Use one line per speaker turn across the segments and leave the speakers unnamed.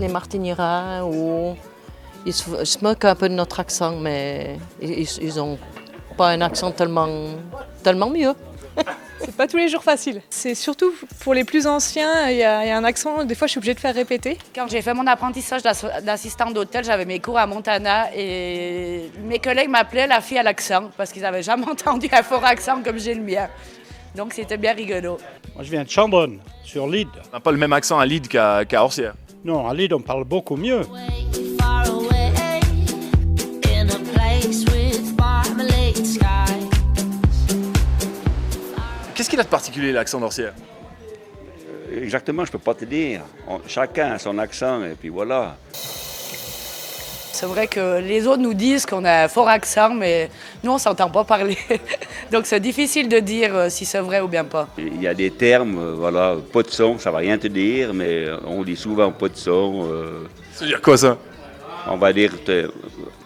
est martiniérain ou ils se moquent un peu de notre accent, mais ils n'ont pas un accent tellement mieux.
C'est pas tous les jours facile. C'est surtout pour les plus anciens, il y a un accent, des fois je suis obligée de faire répéter.
Quand j'ai fait mon apprentissage d'assistant d'hôtel, j'avais mes cours à Montana et mes collègues m'appelaient la fille à l'accent parce qu'ils n'avaient jamais entendu un fort accent comme j'ai le mien. Donc c'était bien rigolo.
Moi je viens de Chambonne, sur l'Ide.
On n'a pas le même accent à Lide qu'à Orsières.
Non, à l'Ide on parle beaucoup mieux.
Qu'est-ce qu'il a de particulier l'accent d'Orsières?
Exactement, je peux pas te dire. Chacun a son accent et puis voilà.
C'est vrai que les autres nous disent qu'on a un fort accent, mais nous on s'entend pas parler. Donc c'est difficile de dire si c'est vrai ou bien pas.
Il y a des termes, voilà, pas de son, ça va rien te dire, mais on dit souvent pas de son.
Ça veut dire quoi ça?
On va dire t'es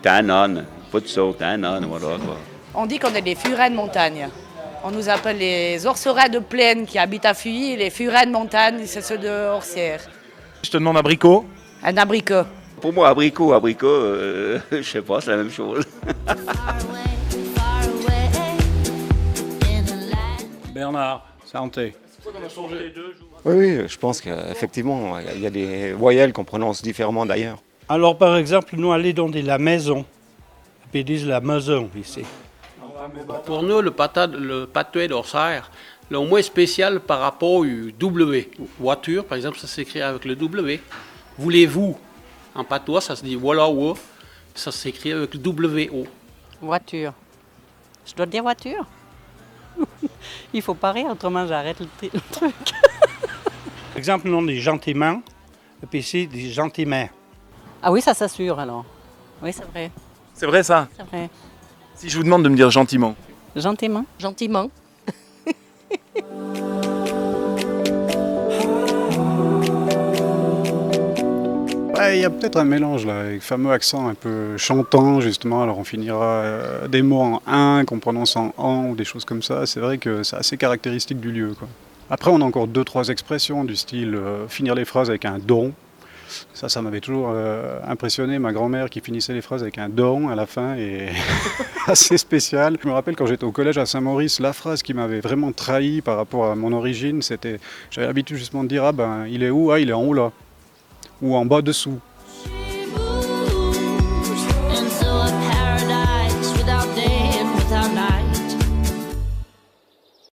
un âne, pas de son, t'es un âne, voilà quoi.
On dit qu'on est des furets de montagne. On nous appelle les orserins de plaine qui habitent à Fuy, et les furets de montagne, c'est ceux de Orsières.
Je te demande abricot.
Un abricot.
Pour moi, abricot, je sais pas, c'est la même chose.
Bernard, santé.
Oui, je pense qu'effectivement, il y a des voyelles qu'on prononce différemment d'ailleurs.
Alors par exemple, nous à l'Ide on dit la maison, et puis ils disent la maison ici.
Pour nous, le patois d'Orsières, le moins spécial par rapport au W. Voiture, par exemple, ça s'écrit avec le W. Voulez-vous? En patois, ça se dit voilà ou ça s'écrit avec le W-O.
Voiture. Je dois dire voiture? Il faut pas rire, autrement j'arrête le truc.
Par exemple, nous on dit gentiment, et puis ici, on dit gentiment.
Ah oui, ça s'assure alors. Oui, c'est vrai.
C'est vrai ça?
C'est vrai.
Si je vous demande de me dire gentiment.
Gentiment.
Gentiment.
Il y a peut-être un mélange là, avec le fameux accent un peu chantant justement, alors on finira des mots en un qu'on prononce en an ou des choses comme ça, c'est vrai que c'est assez caractéristique du lieu, quoi. Après on a encore 2-3 expressions du style finir les phrases avec un don. Ça m'avait toujours impressionné, ma grand-mère qui finissait les phrases avec un don à la fin et assez spécial. Je me rappelle quand j'étais au collège à Saint-Maurice, la phrase qui m'avait vraiment trahi par rapport à mon origine, c'était, j'avais l'habitude justement de dire, ah ben il est où? Ah il est en haut là, ou en bas dessous.